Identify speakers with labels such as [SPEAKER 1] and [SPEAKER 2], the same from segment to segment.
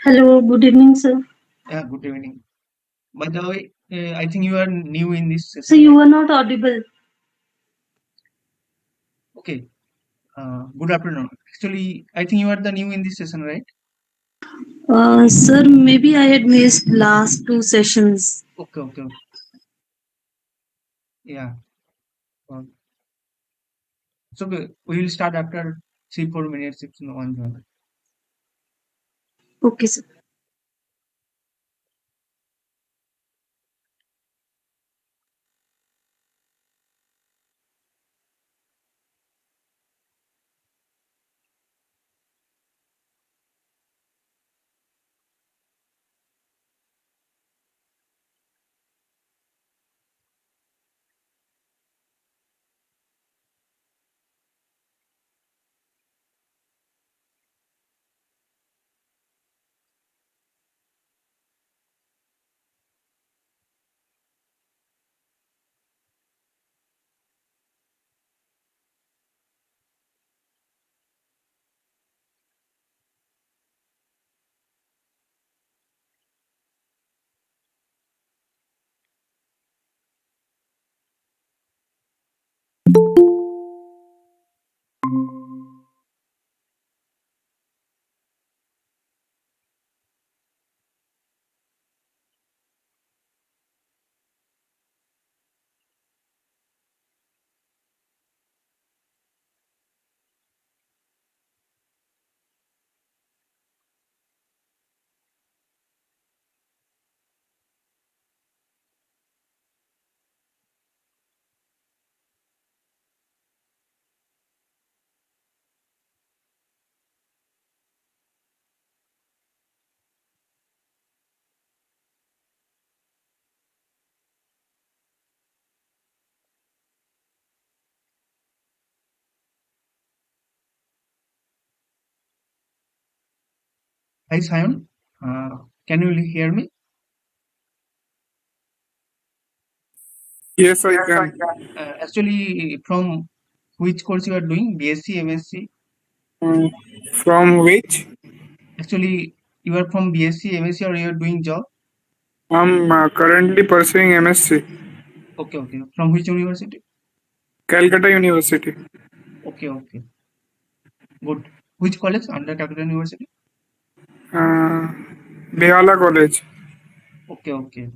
[SPEAKER 1] Hello, good evening, sir.
[SPEAKER 2] Yeah, good evening. By the way, I think you are new in this
[SPEAKER 1] So
[SPEAKER 2] session,
[SPEAKER 1] you
[SPEAKER 2] right?
[SPEAKER 1] were not audible.
[SPEAKER 2] Okay. Good afternoon. Actually, I think you are the new in this session, right?
[SPEAKER 1] Sir, maybe I had missed last two sessions.
[SPEAKER 2] Okay, okay. Yeah. Uh, so we will start after 3 4 minutes if no one joins.
[SPEAKER 1] Okay, sir.
[SPEAKER 2] Hi, Sion. Can you hear me?
[SPEAKER 3] Yes, I can.
[SPEAKER 2] Actually, from which course you are doing? BSc, MSc?
[SPEAKER 3] Mm, From which?
[SPEAKER 2] Actually, you are from BSc, MSc, or you are doing job?
[SPEAKER 3] I'm currently pursuing MSc,
[SPEAKER 2] Okay, okay. From which university?
[SPEAKER 3] Calcutta University,
[SPEAKER 2] Okay, okay. Good. Which college? Under Capital University?
[SPEAKER 3] uh, Behala College.
[SPEAKER 2] Okay, okay.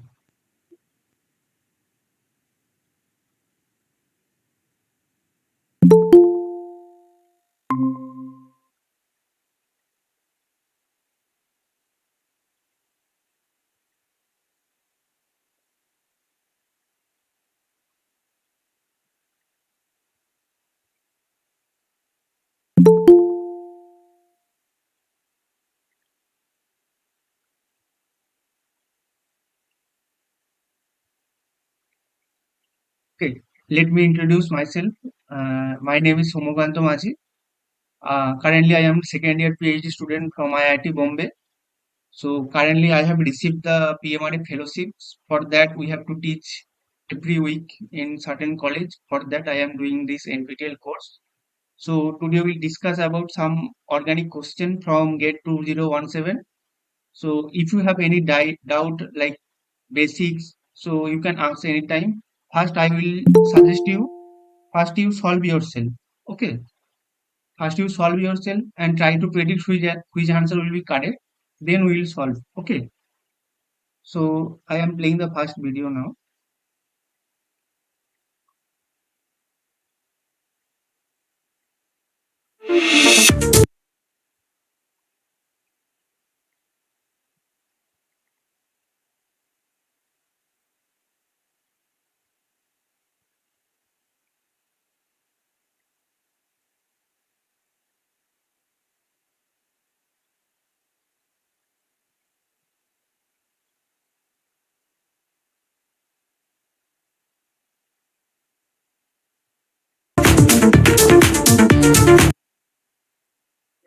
[SPEAKER 2] Okay, let me introduce myself. My name is Somokanto Maji. Currently, I am second year PhD student from IIT Bombay. So currently, I have received the PMRA fellowships. For that, we have to teach every week in certain college. For that, I am doing this NPTEL course. So today we'll discuss about some organic question from GATE 2017. So if you have any doubt like basics, so you can ask anytime. First, I will suggest you. First, you solve yourself. Okay. First, you solve yourself and try to predict which answer will be correct. Then we will solve. Okay. So I am playing the first video now.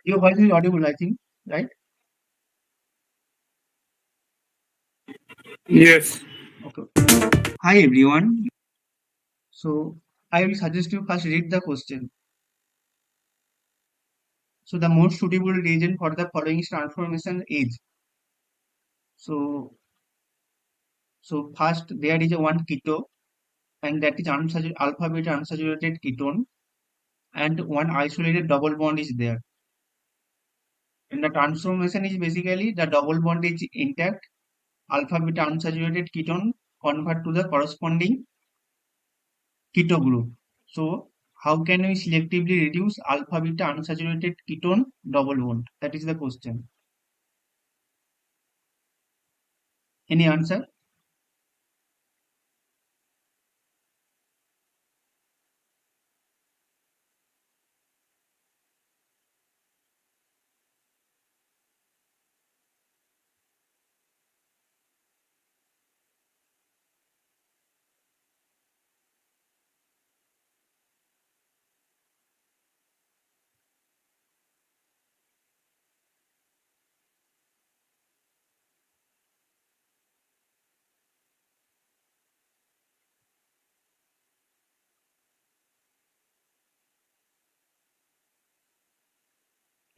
[SPEAKER 2] Your voice is audible, I think, right?
[SPEAKER 3] Yes.
[SPEAKER 2] Okay. Hi everyone. So I will suggest you first read the question. So the most suitable region for the following transformation is. So first there is a one keto, and that is alpha beta unsaturated ketone, and one isolated double bond is there. And the transformation is basically the double bond is intact, alpha beta unsaturated ketone convert to the corresponding keto group. So how can we selectively reduce alpha beta unsaturated ketone double bond? That is the question. Any answer?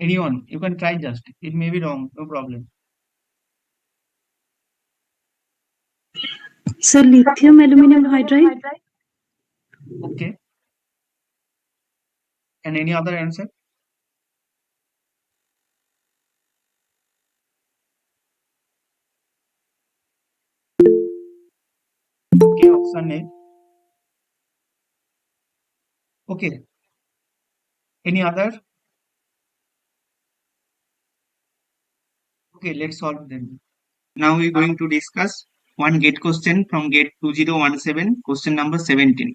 [SPEAKER 2] Anyone? You can try just. It may be wrong, no problem.
[SPEAKER 1] Sir, lithium aluminum hydride.
[SPEAKER 2] Okay. And any other answer? Okay, option A. Okay. Any other? Okay, let's solve them. Now we're going to discuss one gate question from gate 2017, question number 17.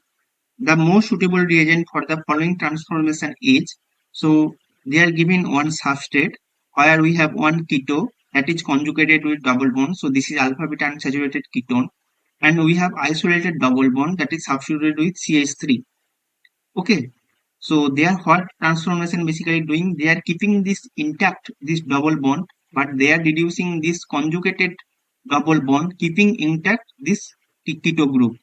[SPEAKER 2] The most suitable reagent for the following transformation is, so they are given one substrate where we have one keto that is conjugated with double bond. So this is alpha beta unsaturated ketone, and we have isolated double bond that is substituted with CH3. Okay, so they are what transformation basically doing? They are keeping this intact, this double bond, but they are reducing this conjugated double bond, keeping intact this keto group.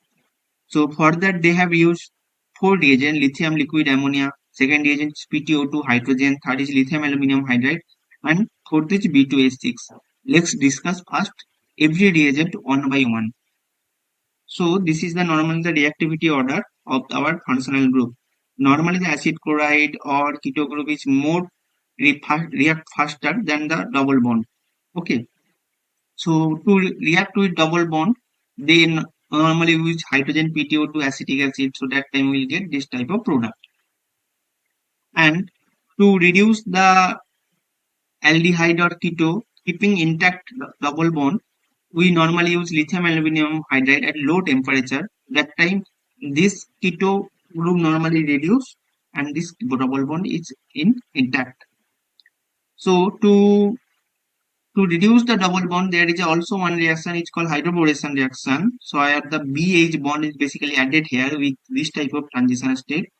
[SPEAKER 2] So for that they have used four reagents: lithium liquid ammonia, second reagent is PTO2 hydrogen, third is lithium aluminum hydride, and fourth is B2H6. Let's discuss first every reagent one by one. So this is the normally the reactivity order of our functional group. Normally the acid chloride or keto group is more react faster than the double bond. Okay. So to react with double bond, they normally use hydrogen PTO2 acetic acid. So that time we'll get this type of product. And to reduce the aldehyde or keto, keeping intact double bond, we normally use lithium aluminum hydride at low temperature. That time this keto group normally reduce and this double bond is intact. So to reduce the double bond, there is also one reaction, it's called hydroboration reaction. So where the BH bond is basically added here with this type of transition state.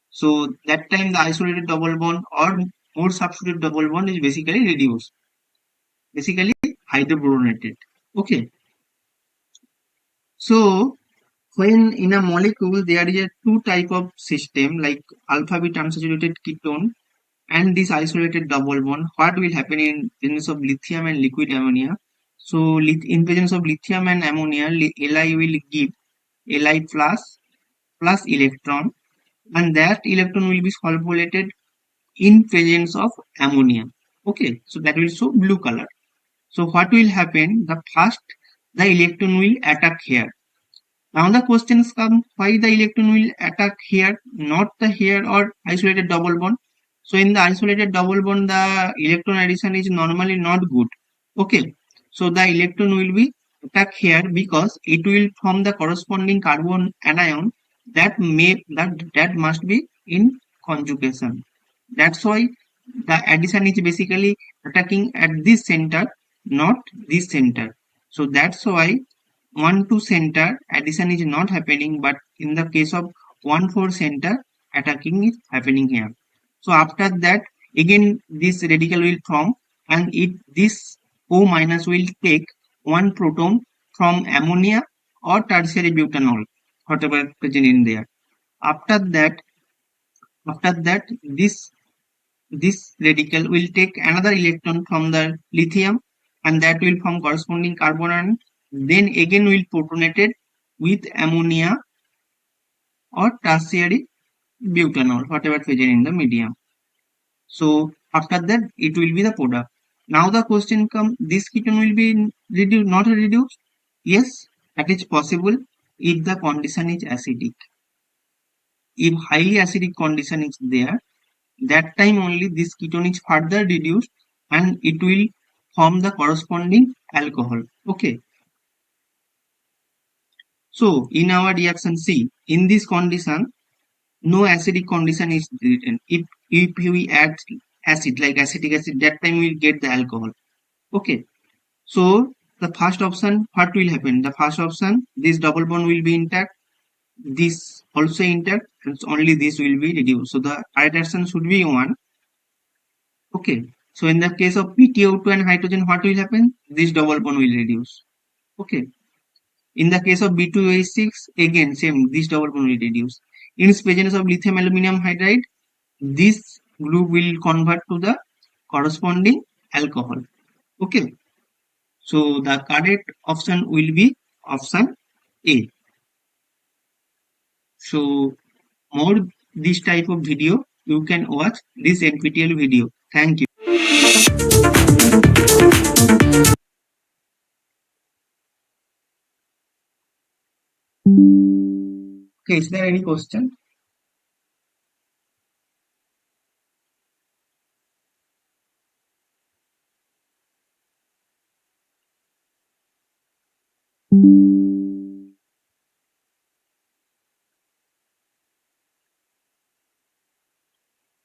[SPEAKER 2] So that time the isolated double bond or more substituted double bond is basically reduced, basically hydroborated. Okay. So when in a molecule there is a two type of system like alpha beta unsaturated ketone and this isolated double bond, what will happen in presence of lithium and liquid ammonia? So in presence of lithium and ammonia, Li will give Li plus electron, and that electron will be solvated in presence of ammonia. Okay, so that will show blue color. So what will happen? The first the electron will attack here. Now the questions come, why the electron will attack here, not the here or isolated double bond. So in the isolated double bond, the electron addition is normally not good. Okay, so the electron will be attack here because it will form the corresponding carbon anion that must be in conjugation. That's why the addition is basically attacking at this center, not this center. So that's why 1 2 center addition is not happening, but in the case of 1 4 center attacking is happening here. So after that again this radical will form, and this O minus will take one proton from ammonia or tertiary butanol, whatever present in there. After that this radical will take another electron from the lithium and that will form corresponding carbon ion. Then again will protonated with ammonia or tertiary butanol, whatever present in the medium. So after that, it will be the product. Now the question comes: this ketone will be reduced, not reduced? Yes, that is possible if the condition is acidic. If highly acidic condition is there, that time only this ketone is further reduced and it will form the corresponding alcohol. Okay. So in our reaction C, in this condition, no acidic condition is written. If we add acid like acetic acid, that time we will get the alcohol. Okay. So the first option, what will happen? The first option, this double bond will be intact, this also intact, and only this will be reduced. So the right answer should be 1. Okay. So in the case of PTO2 and hydrogen, what will happen? This double bond will reduce. Okay. In the case of B2H6, again same, this double bond will reduce. In presence of lithium aluminum hydride, this group will convert to the corresponding alcohol. Okay. So the correct option will be option A. So more this type of video, you can watch this NPTEL video. Thank you. Okay, is there any question?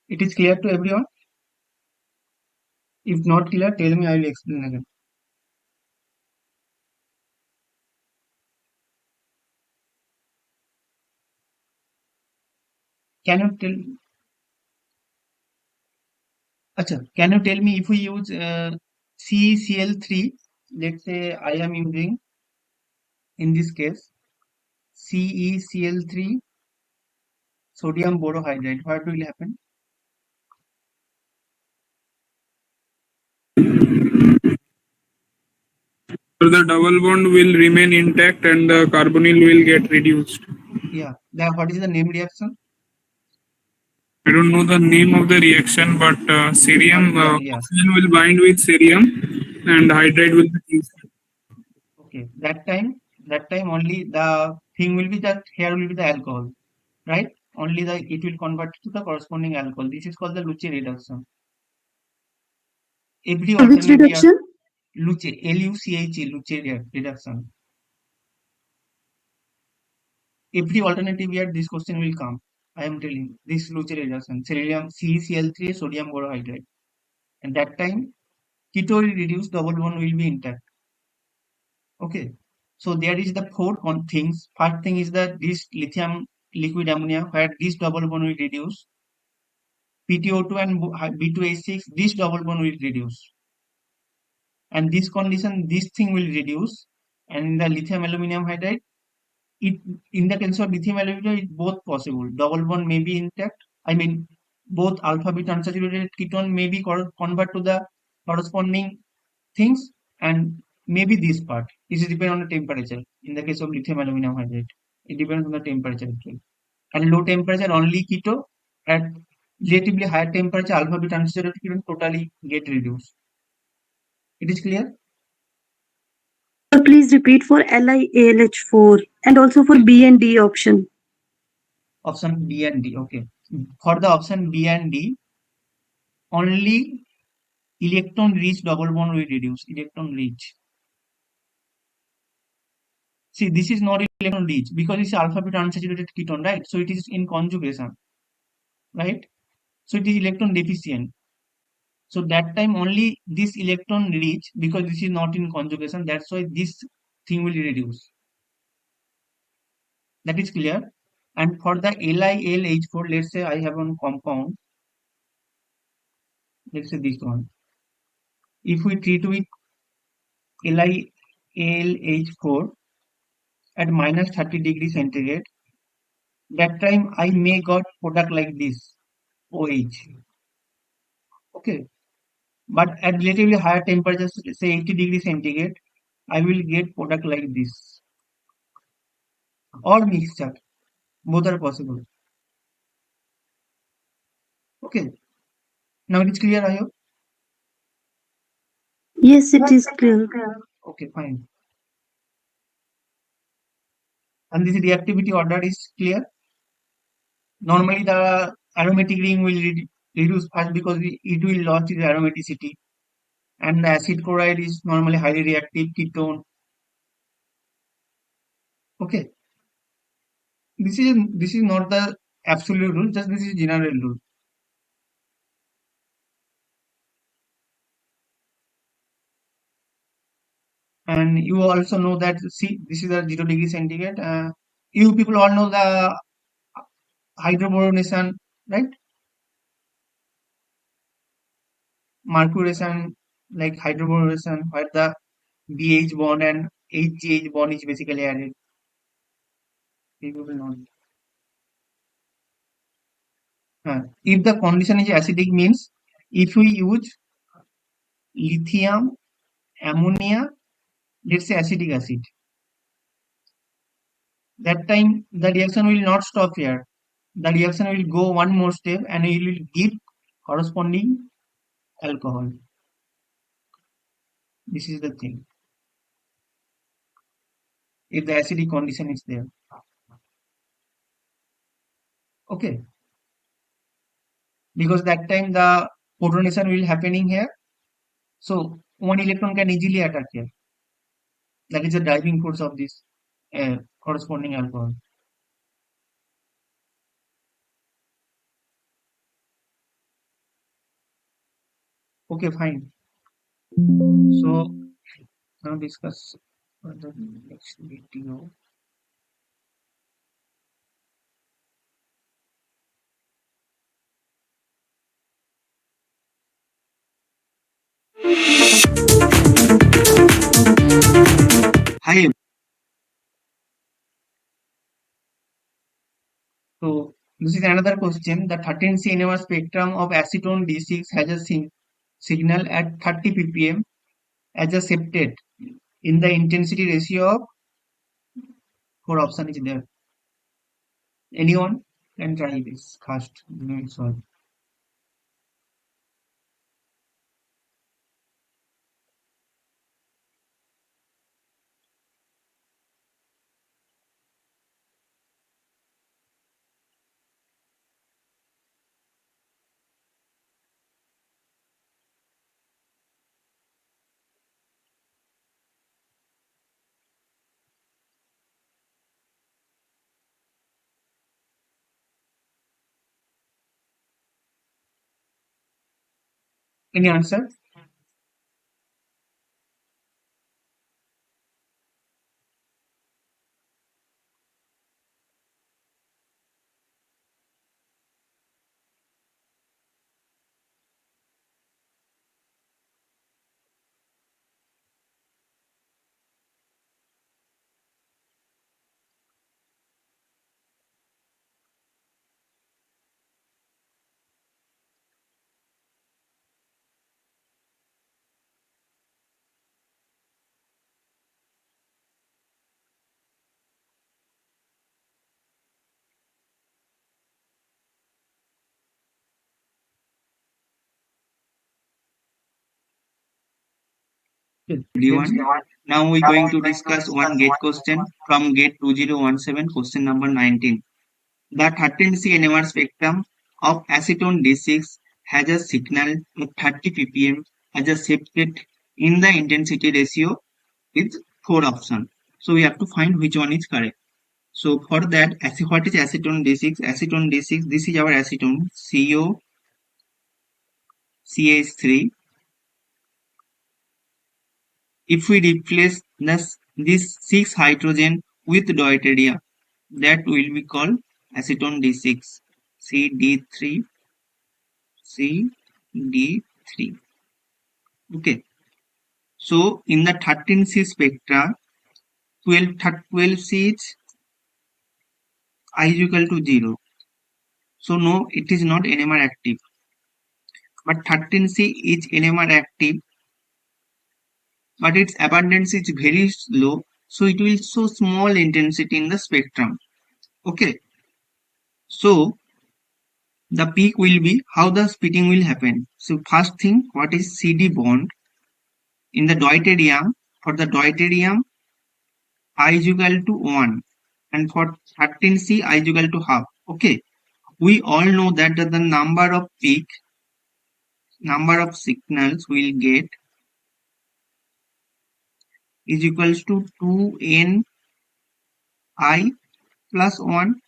[SPEAKER 2] It is clear to everyone? If not clear, tell me, I will explain again. Can you tell? Acha, can you tell me if we use CCl3, let's say I am using in this case CeCl3 sodium borohydride, what will happen?
[SPEAKER 3] So the double bond will remain intact and the carbonyl will get reduced.
[SPEAKER 2] Yeah, what is the name reaction?
[SPEAKER 3] I don't know the name of the reaction, but cerium
[SPEAKER 2] Yeah, yeah.
[SPEAKER 3] oxygen will bind with cerium and hydride will be used.
[SPEAKER 2] Okay, that time only the thing will be that here will be the alcohol, right? Only the it will convert to the corresponding alcohol. This is called the Luce reduction. Every
[SPEAKER 1] Which
[SPEAKER 2] alternate year,
[SPEAKER 1] reduction?
[SPEAKER 2] Luce, Luche, Luce reduction. Every alternative year, this question will come. I am telling you, this Luce reduction, ceruleum CeCl3 sodium borohydride, and that time keto will reduce, double bond will be intact. Okay, so there is the four things. First thing is that this lithium liquid ammonia, where this double bond will reduce. PTO2 and B2H6, this double bond will reduce. And this condition, this thing will reduce. And in the lithium aluminum hydride, it in the case of lithium aluminum, it's both possible. Double bond may be intact. I mean, both alpha beta unsaturated ketone may be convert to the corresponding things, and maybe this part. This is depend on the temperature. In the case of lithium aluminum hydride, it depends on the temperature actually. At low temperature, only keto. At relatively higher temperature, alpha beta unsaturated ketone totally get reduced. It is clear?
[SPEAKER 1] Sir, please repeat for LiAlH4 and also for B and D option.
[SPEAKER 2] Option B and D. Okay. For the option B and D, only electron rich double bond will reduce. Electron rich. See, this is not electron rich because it's alpha beta unsaturated ketone, right? So it is in conjugation, right? So it is electron deficient. So that time only this electron rich, because this is not in conjugation, that's why this thing will reduce. That is clear. And for the LiLH4, let's say I have one compound, let's say this one. If we treat with LiLH4 at minus 30 degrees centigrade, that time I may got product like this, OH. Okay. but at relatively higher temperatures, say 80 degrees centigrade, I will get product like this or mixture. Both are possible. Okay. Now it is clear, I hope.
[SPEAKER 1] Yes, it is clear.
[SPEAKER 2] Okay, fine. And this reactivity order is clear. Normally, the aromatic ring will reduce first because it will lose its aromaticity, and the acid chloride is normally highly reactive ketone. Okay, this is not the absolute rule, just this is general rule. And you also know that, see, this is a 0 degree centigrade. You people all know the hydroboronation, right? Mercuration, like hydroboronation, where the BH bond and HGH bond is basically added. You people know. If the condition is acidic, means if we use lithium, ammonia, let's say acetic acid, that time the reaction will not stop here. The reaction will go one more step and it will give corresponding alcohol. This is the thing. If the acidic condition is there. Okay. Because that time the protonation will happening here. So one electron can easily attack here. That is the driving force of this corresponding alcohol. Okay, fine. So now discuss the next video. Hi. So this is another question. The 13C NMR spectrum of acetone D6 has a signal at 30 ppm as a septate in the intensity ratio of 4 option is there. Anyone can try this first. Solve. Any answer? Okay, everyone. Now we're going to discuss one gate question from gate 2017, question number 19. The 13C NMR spectrum of acetone D6 has a signal of 30 ppm as a septate in the intensity ratio with 4 options. So we have to find which one is correct. So for that, what is acetone D6? Acetone D6, this is our acetone COCH3. If we replace this 6 hydrogen with deuterium, that will be called acetone D6, CD3, CD3. Okay. So in the 13C spectra, 12C is I is equal to 0. So no, it is not NMR active. but 13C is NMR active, but its abundance is very low, so it will show small intensity in the spectrum. Okay, so the peak will be how the splitting will happen. So first thing, what is CD bond in the deuterium? For the deuterium, I is equal to 1, and for 13C, I is equal to half. Okay, we all know that the number of signals we'll get is equals to 2ni plus 1,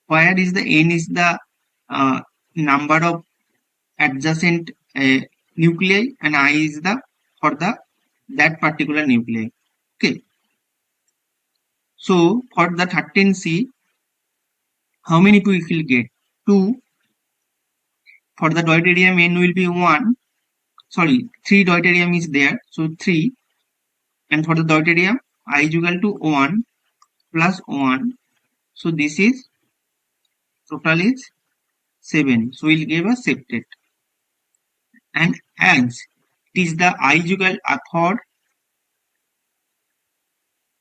[SPEAKER 2] where is the n is the uh, number of adjacent nuclei and I is the for the that particular nuclei. Okay, so for the 13C, how many 2 we will get? 2. For the deuterium, n will be 1. Sorry, 3 deuterium is there, so 3. And for the deuterium, I is equal to 1 plus 1. So this is total is 7. So we'll give a septet. And as it is the I is equal for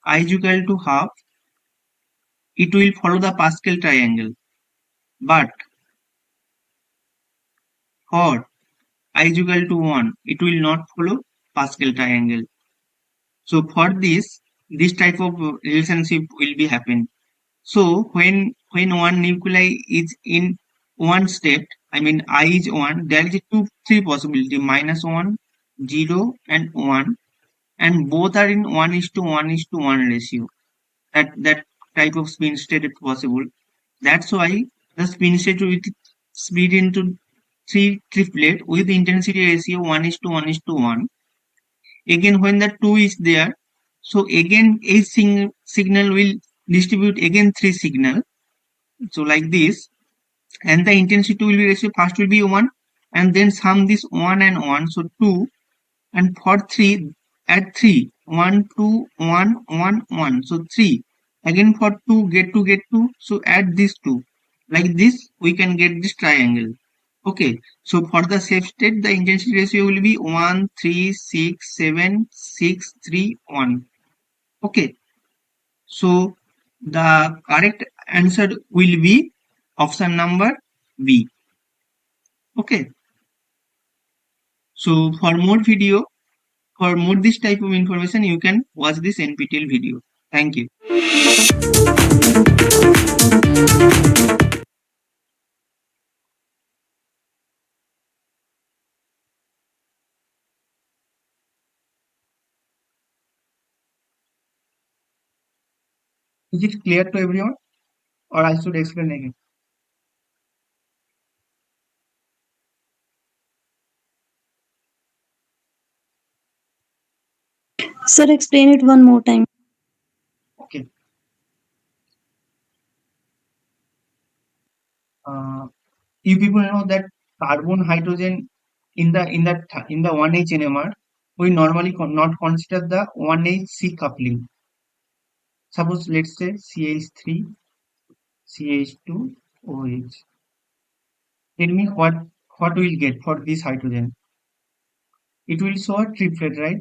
[SPEAKER 2] I is equal to half, it will follow the Pascal triangle. But for I is equal to 1, it will not follow Pascal triangle. So for this type of relationship will be happen. So when one nuclei is in one state, I mean I is 1, there is three possibility, -1, 0 and 1, and both are in 1:1:1 ratio. That type of spin state is possible. That's why the spin state will split into three triplet with intensity ratio 1:1:1. Again, when the 2 is there, so again a signal will distribute again 3 signal. So like this, and the intensity will be ratio first will be 1, and then sum this 1 and 1, so 2, and for 3 add 3, 1 2 1 1 1, so 3. Again for 2 get 2, so add this 2. Like this we can get this triangle. Okay, so for the safe state, the intensity ratio will be 1 3 6 7 6 3 1. Okay, so the correct answer will be option number B. Okay, so for more this type of information, you can watch this NPTEL video. Thank you. Is it clear to everyone, or I should explain again?
[SPEAKER 1] Sir, explain it one more time.
[SPEAKER 2] Okay. You people know that carbon hydrogen in the 1H NMR, we normally not consider the 1H-C coupling. Suppose let's say CH3 CH2 OH. Tell me what we'll get for this hydrogen. It will show a triplet, right?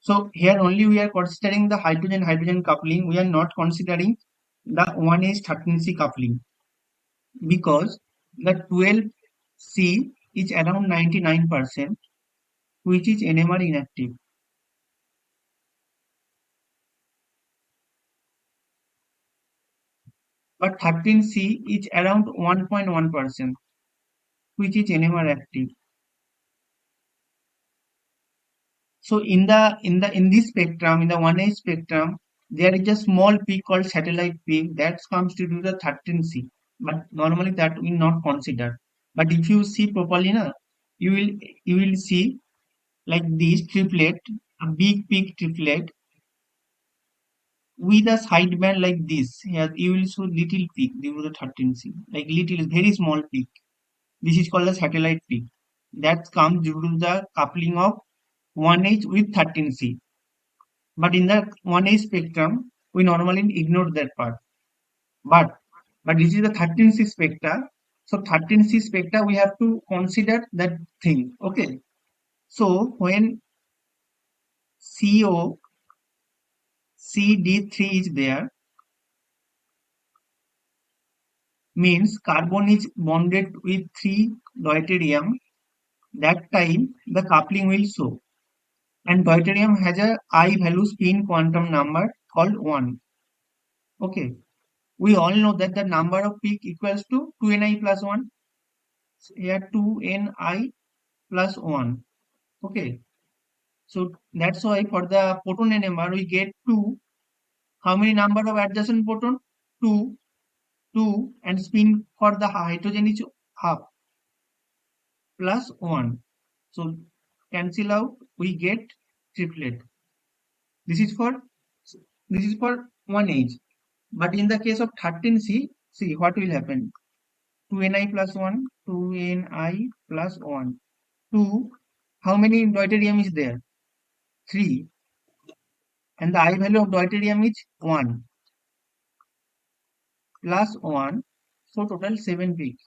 [SPEAKER 2] So here only we are considering the hydrogen-hydrogen coupling. We are not considering the 1H13C coupling, because the 12C is around 99%, which is NMR inactive. But 13C is around 1.1%, which is NMR active. So in this spectrum, in the 1H spectrum, there is a small peak called satellite peak that comes to do the 13C. But normally that we not consider. But if you see properly, na, you will see like this triplet, a big peak triplet with a sideband like this. Here you will show little peak due to the 13C, like little very small peak. This is called a satellite peak. That comes due to the coupling of 1H with 13C. But in the 1H spectrum, we normally ignore that part. But but this is the 13C spectra. So 13C spectra, we have to consider that thing. Okay. So when CO CD3 is there, means carbon is bonded with 3 deuterium. That time the coupling will show. And deuterium has a I value spin quantum number called 1. Okay. We all know that the number of peak equals to 2ni plus 1. So here 2ni plus 1. Okay. So that's why for the proton NMR we get 2. How many number of adjacent proton? 2. 2 and spin for the hydrogen is half plus 1. So cancel out, we get triplet. This is for one age. But in the case of 13C, see what will happen. 2ni plus 1, 2ni plus 1. 2, how many deuterium is there? 3. And the I value of deuterium is 1 plus 1. So total 7 peak.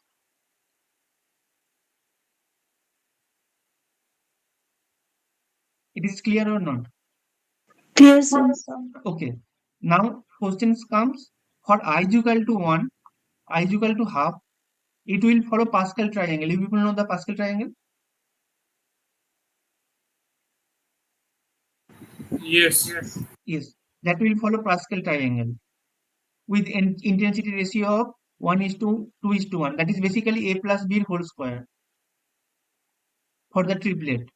[SPEAKER 2] It is clear or not?
[SPEAKER 1] Clear, sir.
[SPEAKER 2] Okay. Now questions comes for I is equal to 1, I is equal to half, it will follow Pascal triangle. You people know the Pascal triangle?
[SPEAKER 3] Yes.
[SPEAKER 2] Yes. That will follow Pascal triangle with intensity ratio of 1 is to 2 is to 1. That is basically A plus B whole square for the triplet.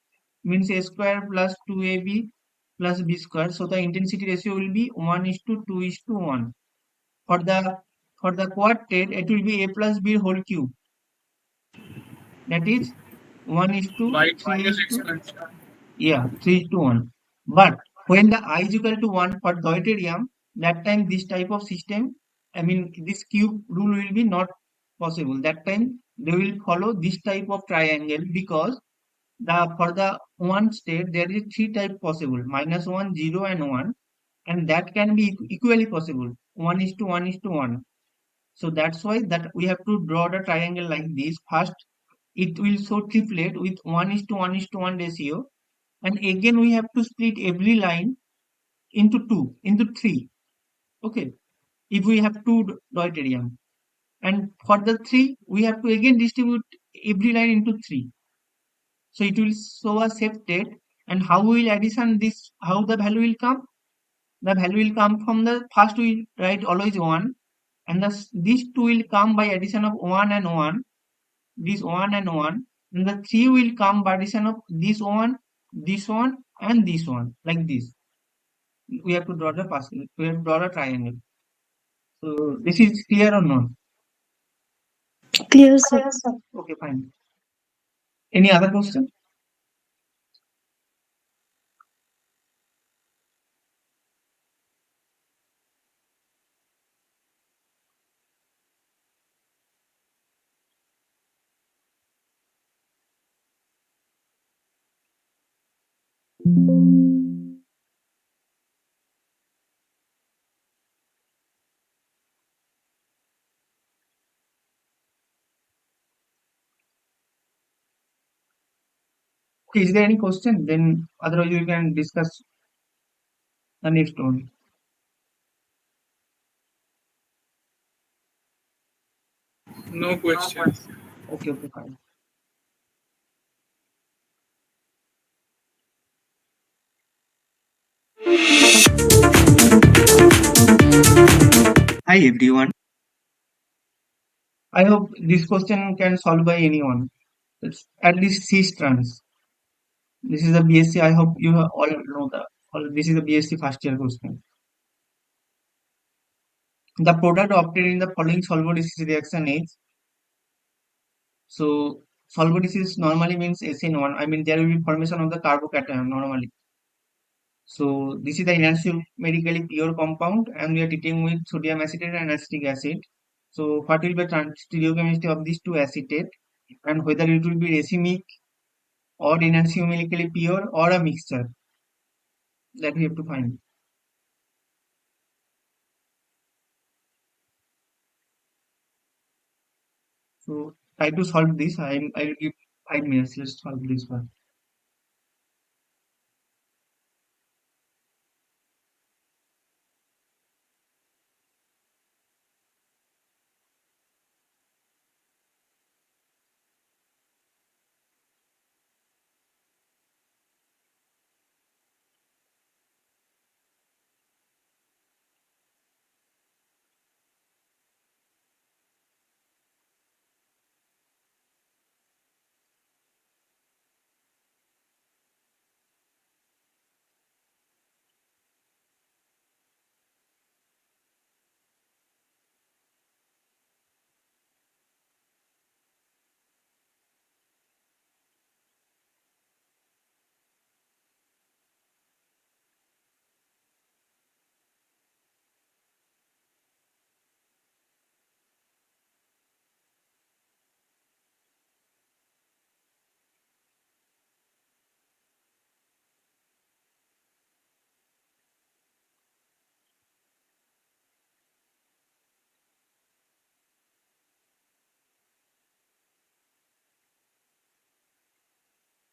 [SPEAKER 2] Means A square plus 2AB plus B square. So the intensity ratio will be 1 is to 2 is to 1. For the quartet, it will be A plus B whole cube. That is 1 is to
[SPEAKER 3] By
[SPEAKER 2] 3
[SPEAKER 3] final
[SPEAKER 2] is to,
[SPEAKER 3] expansion.
[SPEAKER 2] yeah, 3 is to 1. But when the I is equal to 1 for deuterium, that time this type of system, I mean this cube rule will be not possible. That time they will follow this type of triangle because the for the one state there is three type possible, minus 1, 0 and 1, and that can be equally possible, 1 is to 1 is to 1. So that's why that we have to draw the triangle like this. First it will show triplet with 1 is to 1 is to 1 ratio, and again we have to split every line into 2 into 3. Okay, if we have 2 deuterium, and for the 3 we have to again distribute every line into 3. So it will show a septet. And how we will addition this, how the value will come? The value will come from the first we write always 1, and these two will come by addition of 1 and 1, this 1 and 1, and the 3 will come by addition of this 1, this 1 and this one, like this. We have to draw the Pascal, we have to draw a triangle. So this is clear or not?
[SPEAKER 1] Clear, sir.
[SPEAKER 2] Okay, fine. Any other question? Okay, is there any question? Then otherwise we can discuss the next one.
[SPEAKER 3] No question.
[SPEAKER 2] Okay, okay, fine. Hi everyone. I hope this question can solve by anyone. It's at least 6 strands. This is a BSc. I hope you all know that. This is a BSc first year question. The product obtained in the following solvodicis reaction is, so solvodicis normally means SN1. I mean there will be formation of the carbocation normally. So this is the enantiomerically pure compound, and we are treating with sodium acetate and acetic acid. So what will be the stereochemistry of these two acetate, and whether it will be racemic or enantiomerically pure or a mixture, that we have to find. So try to solve this. I will give 5 minutes. Let's solve this one.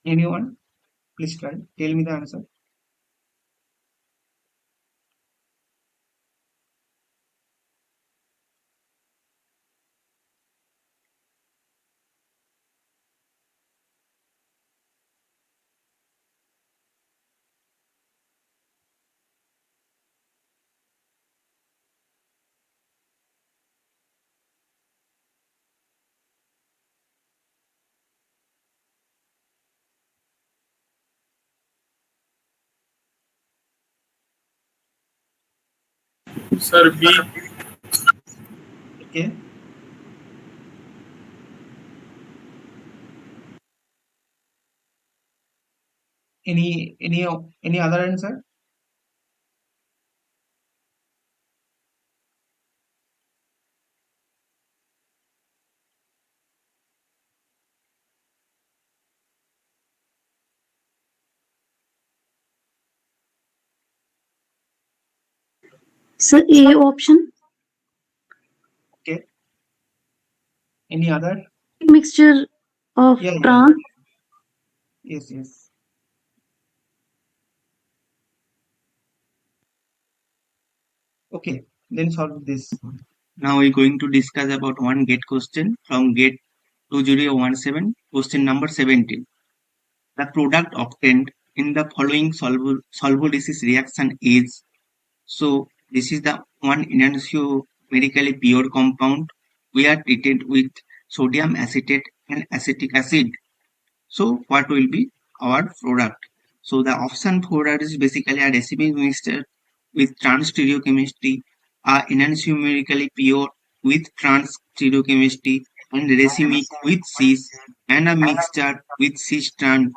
[SPEAKER 2] Anyone? Please try. Tell me the answer.
[SPEAKER 3] Sir, B.
[SPEAKER 2] Okay. Any other answer?
[SPEAKER 1] So A option,
[SPEAKER 2] Okay. Any other?
[SPEAKER 1] mixture of
[SPEAKER 2] Yeah.
[SPEAKER 1] trans.
[SPEAKER 2] Yes. Okay. Then solve this. Now we're going to discuss about one GATE question from GATE 2017, question number 17. The product obtained in the following solvolysis reaction is, so this is the one enantiomerically pure compound. We are treated with sodium acetate and acetic acid. So what will be our product? So the option 4 is basically a recipe mixture with trans stereochemistry, a enantiomerically pure with trans stereochemistry, and racemic with cis, and a mixture with cis trans.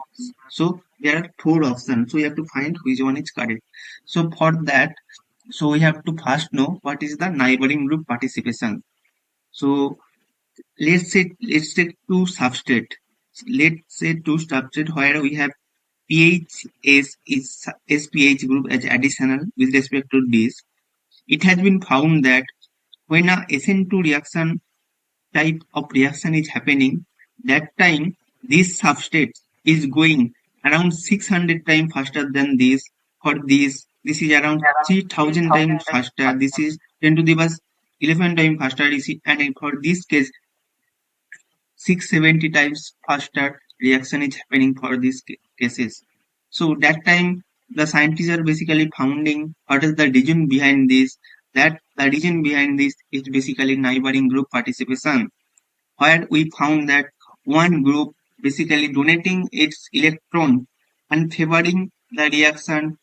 [SPEAKER 2] So there are 4 options. So you have to find which one is correct. So for that, so we have to first know what is the neighboring group participation. So let's say two substrate. Let's say two substrate where we have pH is SPH group as additional with respect to this. It has been found that when a SN2 reaction type of reaction is happening, that time this substrate is going around 600 times faster than this. For this is around 3000 times faster. This is 10 to the bus 11 times faster. And for this case, 670 times faster reaction is happening for these cases. So that time the scientists are basically founding what is the reason behind this. That the reason behind this is basically neighboring group participation, where we found that one group basically donating its electron and favoring the reaction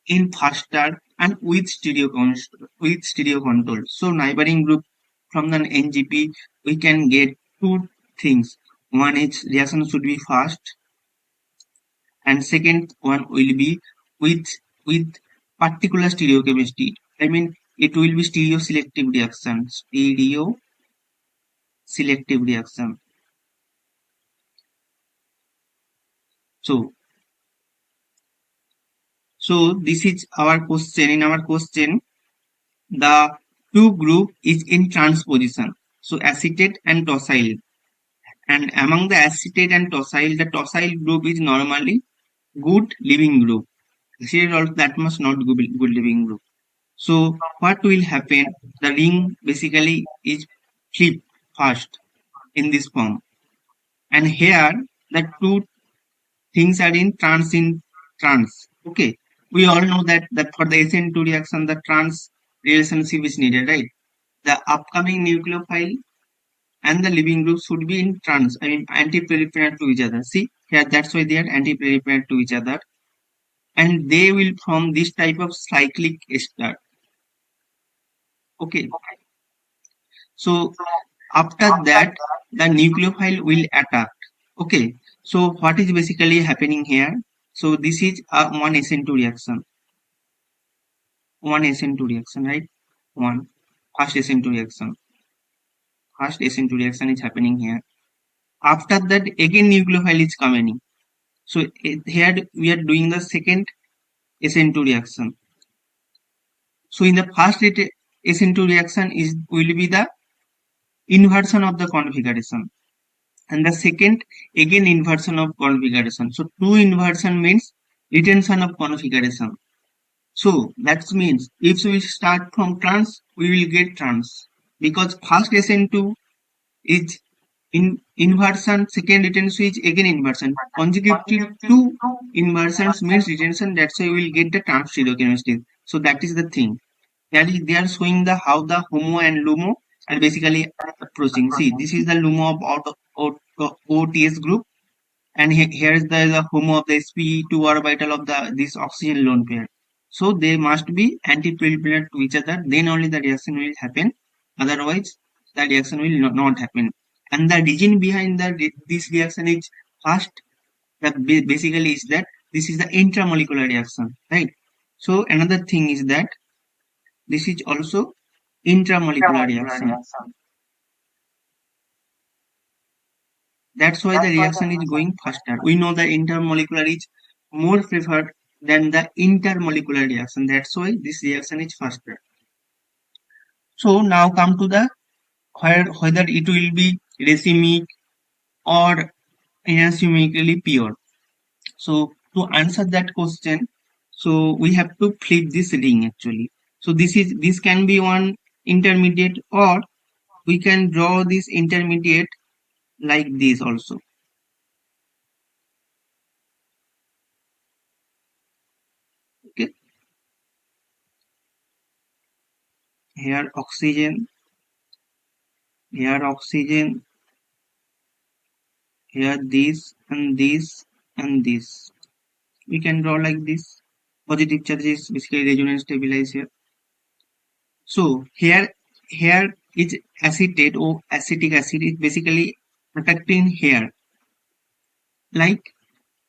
[SPEAKER 2] in faster and with stereo control. So neighboring group from the NGP we can get two things. One is reaction should be fast, and second one will be with with particular stereochemistry. I mean it will be stereo selective reaction. Stereo selective reaction. So this is our question. In our question, the two group is in transposition. So acetate and tosyl. And among the acetate and tosyl, the tosyl group is normally good living group. Acetate also that much not good living group. So what will happen? The ring basically is flipped first in this form, and here the two things are in trans. Okay, we all know that for the SN2 reaction, the trans relationship is needed, right? The upcoming nucleophile and the living group should be in trans, I mean anti-proliferant to each other. See here, that's why they are anti-proliferant to each other, and they will form this type of cyclic ester. Okay, so after that, the nucleophile will attack. Okay, so what is basically happening here? So this is a one SN2 reaction, right? One first SN2 reaction, first SN2 reaction is happening here. After that, again nucleophile is coming. So here we are doing the second SN2 reaction. So in the first SN2 reaction is will be the inversion of the configuration, and the second again inversion of configuration. So two inversion means retention of configuration. So that means if we start from trans, we will get trans, because first SN2 is in inversion, second retention is again inversion. Consecutive two inversions means retention. That's why we will get the trans stereochemistry. So that is the thing. That is, they are showing the how the HOMO and LUMO are basically approaching. See, this is the LUMO of OTS group, and here is the HOMO of the sp2 orbital of the this oxygen lone pair. So they must be anti-proliferant to each other. Then only the reaction will happen. Otherwise, the reaction will not happen. And the reason behind this reaction is first that basically is that this is the intramolecular reaction, right? So another thing is that this is also intramolecular reaction. That's why the reaction is going faster. We know the intermolecular is more preferred than the intermolecular reaction. That's why this reaction is faster. So now come to the whether it will be racemic or enantiomically pure. So to answer that question, so we have to flip this ring actually. So this can be one intermediate, or we can draw this intermediate like this also. Okay, here oxygen, here oxygen, here this and this and this. We can draw like this. Positive charge is basically resonance stabilized here. So here is acetate or acetic acid is basically protecting here. Like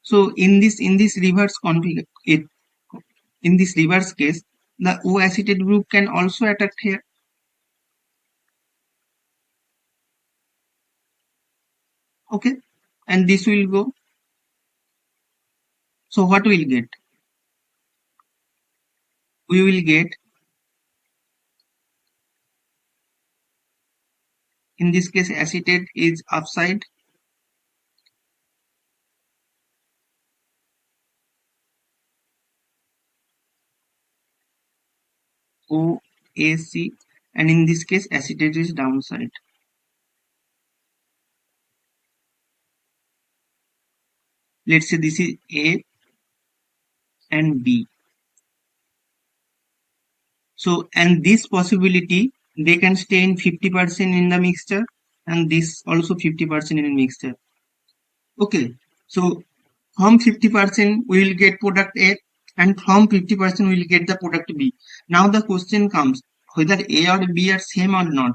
[SPEAKER 2] so in this reverse config it in this reverse case, the O acetate group can also attack here. Okay, and this will go. So what we'll get? We will get, in this case, acetate is upside, OAC, and in this case acetate is downside. Let's say this is A and B. So and this possibility they can stay in 50% in the mixture, and this also 50% in the mixture. Okay, so from 50% we will get product A, and from 50% we will get the product B. Now the question comes whether A or B are same or not.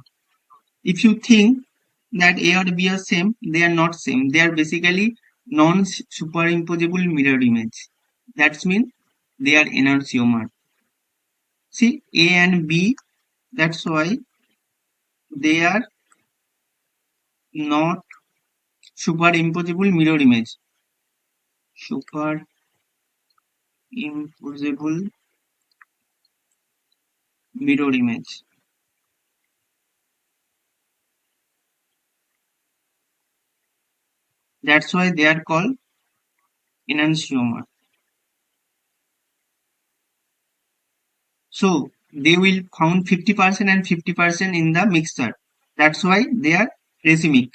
[SPEAKER 2] If you think that A or B are same, they are not same. They are basically non-superimposable mirror image. That means they are enantiomer. See, A and B, that's why they are not superimposable mirror image. Superimposable mirror image. That's why they are called enantiomer. So they will found 50% and 50% in the mixture. That's why they are racemic.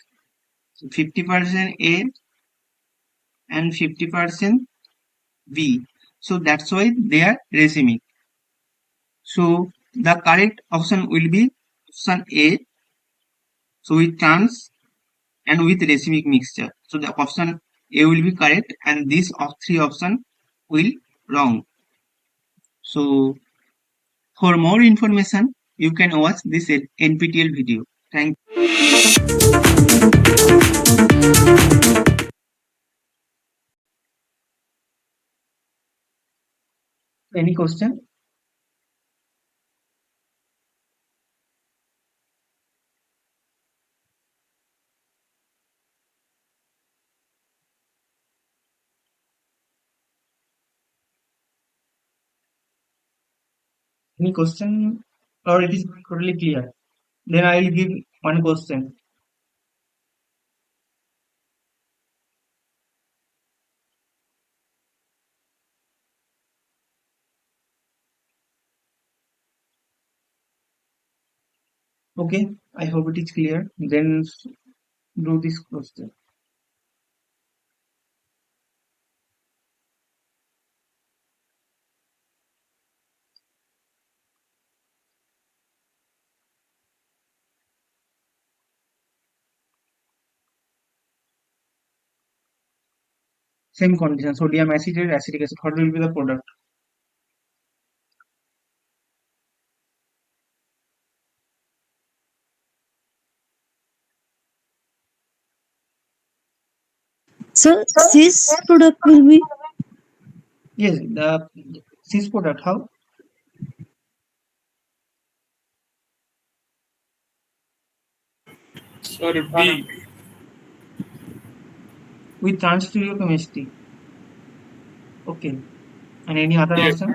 [SPEAKER 2] So 50% A and 50% B. So that's why they are racemic. So the correct option will be option A. So with trans and with racemic mixture. So the option A will be correct and these of three option will wrong. So for more information, you can watch this NPTEL video. Thank you. Any question? Any question? Or it is totally clear? Then I will give one question. Okay, I hope it is clear. Then do this question. Same condition. Sodium acetate, acetic acid. What will be the product?
[SPEAKER 1] So this product will be
[SPEAKER 2] Yes, the cis product. How?
[SPEAKER 3] Sir, B.
[SPEAKER 2] With transstereochemistry. Okay. And any other
[SPEAKER 3] Yeah.
[SPEAKER 2] option?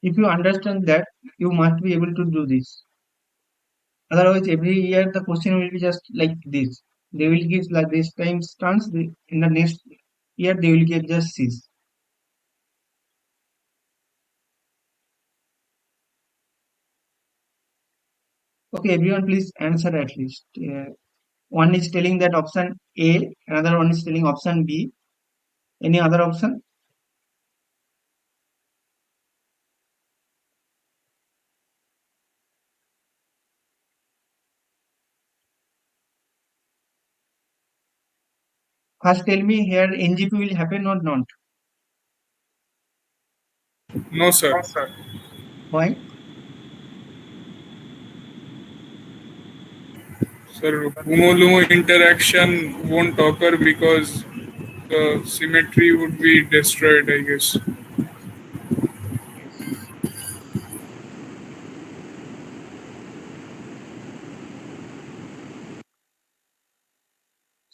[SPEAKER 2] If you understand that, you must be able to do this. Otherwise, every year the question will be just like this. They will give like this time stance. In the next year, they will give just this. Okay, everyone, please answer at least. One is telling that option A, another one is telling option B. Any other option? First, tell me here NGP will happen or not.
[SPEAKER 3] No, sir.
[SPEAKER 2] Why?
[SPEAKER 3] Sir, homo-lumo interaction won't occur because the symmetry would be destroyed, I guess.
[SPEAKER 2] Yes.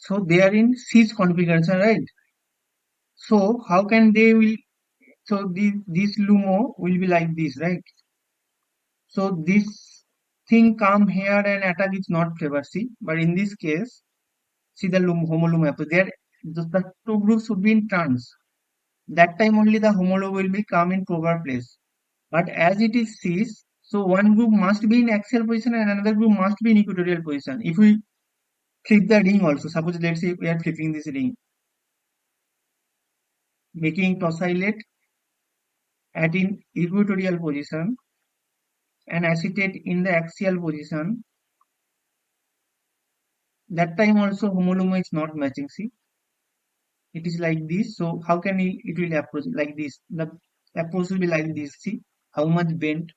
[SPEAKER 2] So they are in cis configuration, right? So how can they will? So this LUMO will be like this, right? So this thing come here and attack is not favor. See, but in this case, see the homolum approach. There, the two groups would be in trans. That time only the homolog will be come in proper place. But as it is cis, so one group must be in axial position and another group must be in equatorial position. If we flip the ring also, suppose let's say we are flipping this ring, making it oscillate at in equatorial position and acetate in the axial position, that time also homolumo is not matching. See, it is like this. So how can it will approach like this? The approach will be like this. See how much bent.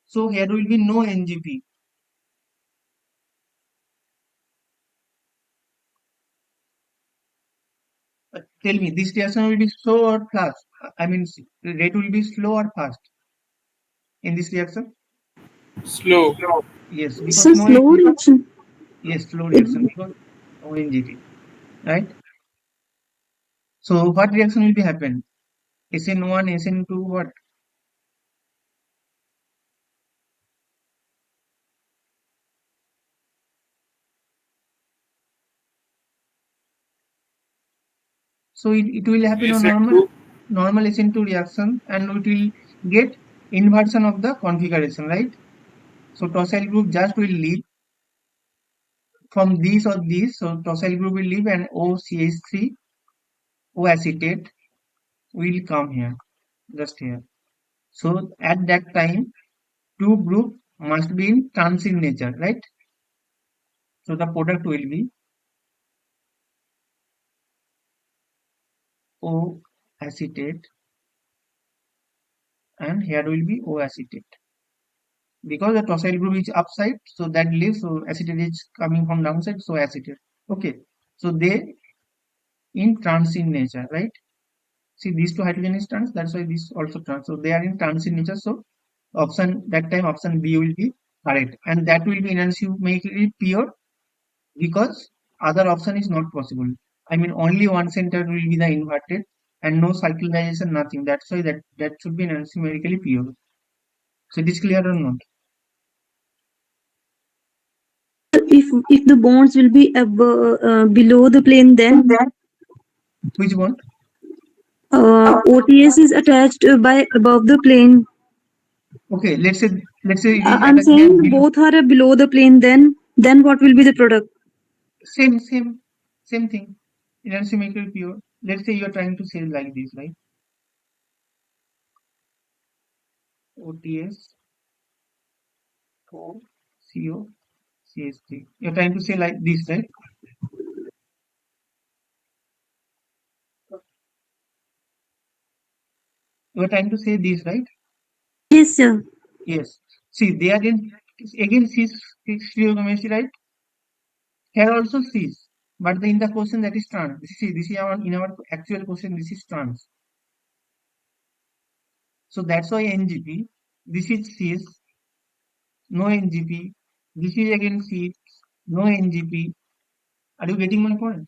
[SPEAKER 2] So here will be no NGP. Tell me, this reaction will be slow or fast? I mean, rate will be slow or fast in this reaction?
[SPEAKER 3] Slow.
[SPEAKER 2] Yes, because
[SPEAKER 1] So
[SPEAKER 2] no
[SPEAKER 1] slow
[SPEAKER 2] NGP.
[SPEAKER 1] reaction.
[SPEAKER 2] Yes, slow
[SPEAKER 1] It,
[SPEAKER 2] reaction because no NGP, right? So what reaction will be happen? SN1, SN2, what? So it will happen on
[SPEAKER 3] SN2.
[SPEAKER 2] normal SN2 reaction and it will get inversion of the configuration, right? So tosyl group just will leave from this or this. So tosyl group will leave and OCH3, O acetate will come here, just here. So at that time, two group must be in trans in nature, right? So the product will be O acetate and here will be O acetate. Because the tosyl group is upside, so that leaves, so acetate is coming from downside, so acetate. Okay, so they in trans in nature, right? See, these two hydrogen is trans, that's why this also trans. So they are in trans in nature. So option that time option B will be correct, and that will be enhance you make it pure because other option is not possible. I mean, only one center will be the inverted and no cyclization, nothing. That's why that should be numerically pure. So it is clear or not?
[SPEAKER 1] if the bonds will be below the plane, then
[SPEAKER 2] Which one?
[SPEAKER 1] OTS is attached by above the plane.
[SPEAKER 2] Okay, let's say it is
[SPEAKER 1] I'm
[SPEAKER 2] attached by
[SPEAKER 1] saying
[SPEAKER 2] below.
[SPEAKER 1] both are below the plane. Then what will be the product?
[SPEAKER 2] Same thing. Energy pure. Let's say you're trying to say like this, right? OTS O CO CH3. You're trying to say like this, right? You're trying to say this, right?
[SPEAKER 1] Yes, sir.
[SPEAKER 2] Yes. See, they are in again cis stereochemistry, right? Here also cis, but in the question that is trans. This is our in our actual question. This is trans. So that's why NGP. This is cis, no NGP. This is again cis, no NGP. Are you getting my point?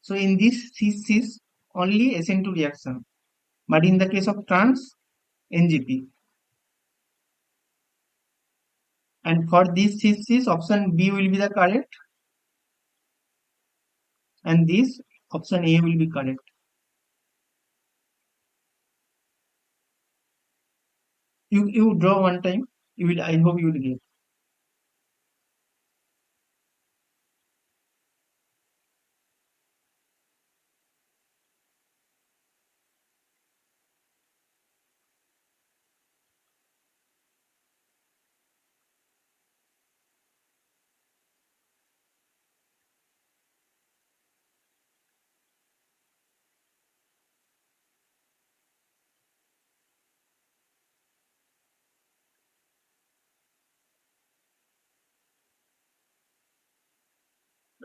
[SPEAKER 2] So in this cis only SN2 reaction, but in the case of trans NGP. And for this cis option B will be the correct, and this option A will be correct. You draw one time. You will. I hope you will get.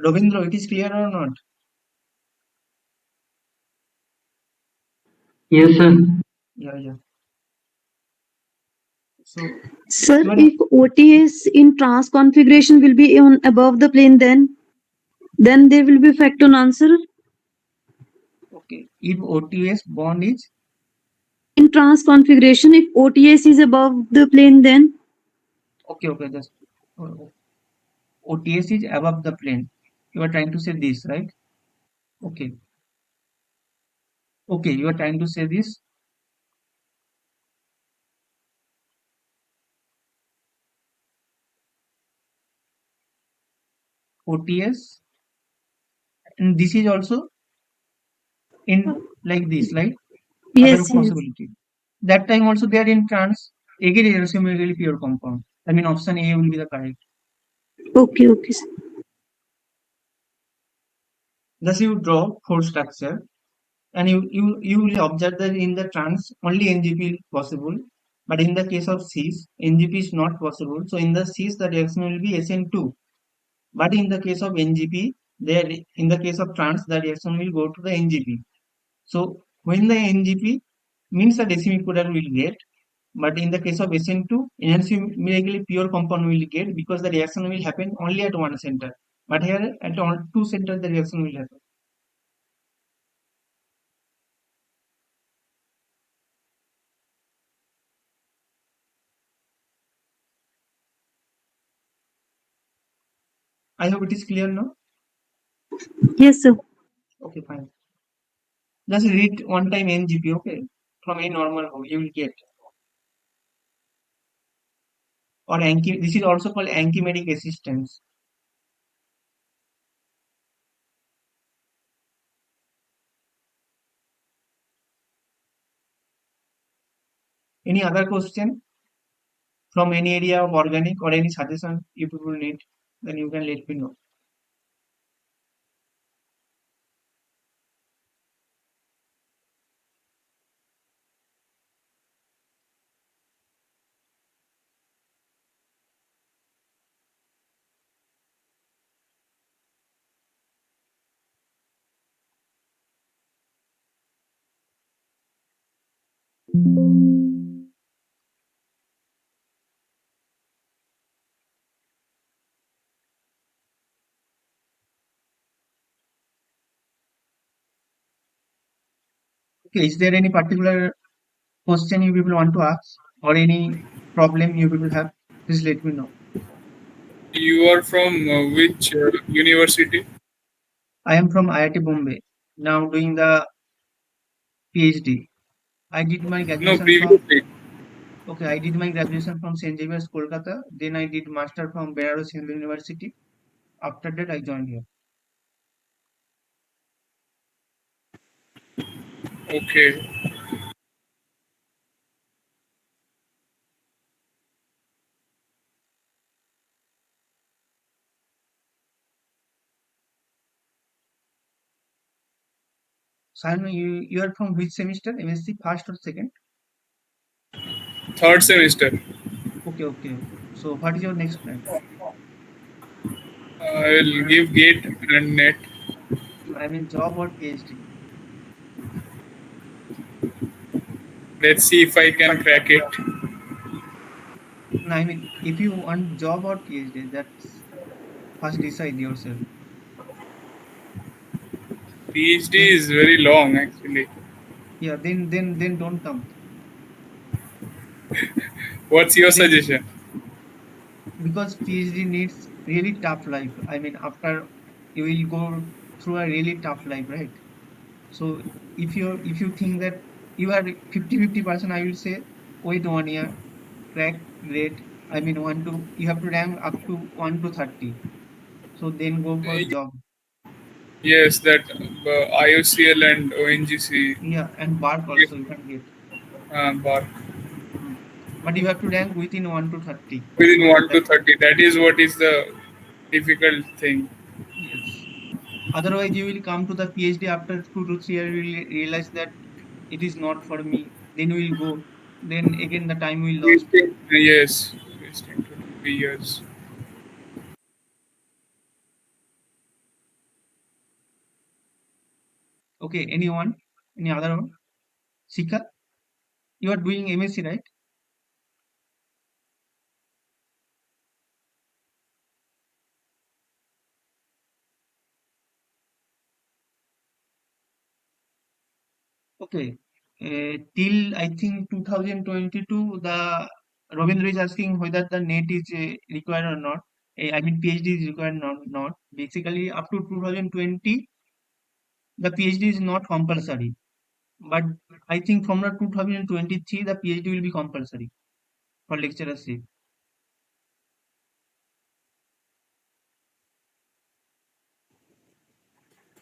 [SPEAKER 2] Ravindra, it is clear or not?
[SPEAKER 4] Yes, sir.
[SPEAKER 2] Yeah, yeah. So
[SPEAKER 1] Sir,
[SPEAKER 2] you are
[SPEAKER 1] if OTS in trans configuration will be on above the plane, then there will be effect on answer.
[SPEAKER 2] okay. If OTS bond is
[SPEAKER 1] In trans configuration, if OTS is above the plane, then
[SPEAKER 2] okay, okay. Just OTS is above the plane. You are trying to say this, right? Okay, okay. You are trying to say this. OTS, and this is also in like this, right? Other
[SPEAKER 1] yes, yes.
[SPEAKER 2] possibility. That time also they are in trans. Again, irreducibly pure compound. I mean, option A will be the correct.
[SPEAKER 1] Okay, okay, sir.
[SPEAKER 2] Thus, you draw four structure And you will observe that in the trans only NGP is possible, but in the case of cis, NGP is not possible. So in the cis, the reaction will be SN2. But in the case of NGP, there in the case of trans, the reaction will go to the NGP. So when the NGP means the decimic product will get, but in the case of SN2, numerically pure compound will get because the reaction will happen only at one center. But here at all two centers the reaction will happen. I hope it is clear now.
[SPEAKER 1] Yes, sir.
[SPEAKER 2] Okay, fine. Just read one time NGP, okay? From a normal hole, you will get. Or this is also called anchimeric resistance. Any other question from any area of organic or any suggestion if you will need, then you can let me know. Okay, is there any particular question you people want to ask or any problem you people have? Please let me know.
[SPEAKER 3] You are from which university?
[SPEAKER 2] I am from IIT Bombay, now doing the PhD. I did my
[SPEAKER 3] No,
[SPEAKER 2] graduation from
[SPEAKER 3] previously.
[SPEAKER 2] Okay, I did my graduation from St. Xavier's, Kolkata. Then I did master from Benares Hindu University. After that, I joined here.
[SPEAKER 3] Okay.
[SPEAKER 2] Simon, you are from which semester? MSc first or second?
[SPEAKER 3] Third semester.
[SPEAKER 2] Okay. So what is your next plan?
[SPEAKER 3] I will give gate and net.
[SPEAKER 2] I mean job or PhD?
[SPEAKER 3] Let's see if I can crack it.
[SPEAKER 2] No, I mean if you want job or PhD, that's first decide yourself.
[SPEAKER 3] PhD
[SPEAKER 2] Then
[SPEAKER 3] is very long actually.
[SPEAKER 2] yeah, then don't come.
[SPEAKER 3] What's your
[SPEAKER 2] Then
[SPEAKER 3] suggestion?
[SPEAKER 2] because PhD needs really tough life. I mean after you will go through a really tough life, right? So if you think that you are 50-50%, I will say wait 1 year, crack great. I mean you have to rank up to 1 to 30. So then go for job.
[SPEAKER 3] Yes, that IOCL and ONGC
[SPEAKER 2] Yeah, and bark also you can get.
[SPEAKER 3] bar
[SPEAKER 2] Mm. But you have to rank within 1 to 30.
[SPEAKER 3] within
[SPEAKER 2] So
[SPEAKER 3] 1
[SPEAKER 2] that
[SPEAKER 3] to 30. That is what is the difficult thing.
[SPEAKER 2] yes. Otherwise you will come to the PhD after 2 to 3 years, you will realize that it is not for me. Then you will go. Then again the time will lost.
[SPEAKER 3] Yes, wasting 2 to 3 years.
[SPEAKER 2] Okay, anyone? Any other one? Sika? You are doing MSc, right? Okay. Till I think 2022, the Ravindra is asking whether the NET is required or not. I mean, PhD is required or not. Basically, up to 2020, the PhD is not compulsory. But I think from the 2023, the PhD will be compulsory for lecturership.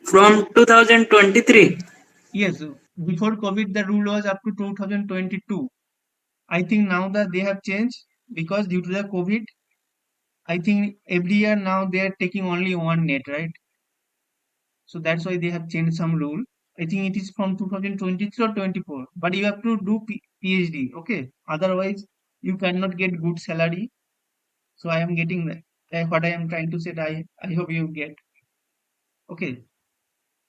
[SPEAKER 4] From 2023.
[SPEAKER 2] Yes, before COVID, the rule was up to 2022. I think now that they have changed because due to the COVID, I think every year now they are taking only one net, right? So that's why they have changed some rule. I think it is from 2023 or 24, but you have to do PhD, okay? Otherwise, you cannot get good salary. So I am getting that. What I am trying to say, I hope you get. Okay.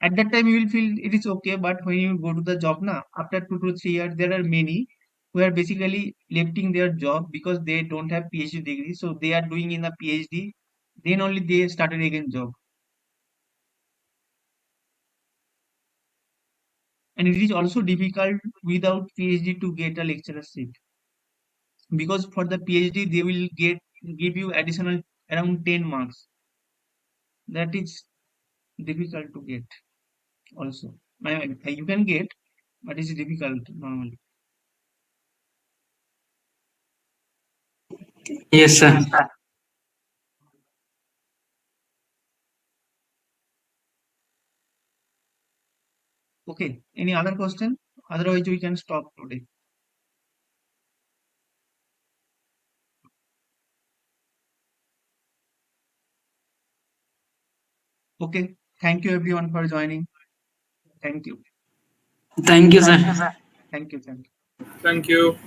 [SPEAKER 2] At that time, you will feel it is okay, but when you go to the job now, after 2 to 3 years, there are many who are basically lefting their job because they don't have PhD degree. So they are doing in a PhD, then only they started again job. And it is also difficult without PhD to get a lecturer seat, because for the PhD they will give you additional around 10 marks. That is difficult to get also. You can get, but it's difficult normally.
[SPEAKER 4] Yes, sir.
[SPEAKER 2] Okay, any other question? Otherwise we can stop today. Okay, thank you everyone for joining. Thank you.
[SPEAKER 4] Thank you, sir.
[SPEAKER 2] Thank you. Thank you.
[SPEAKER 3] Thank you.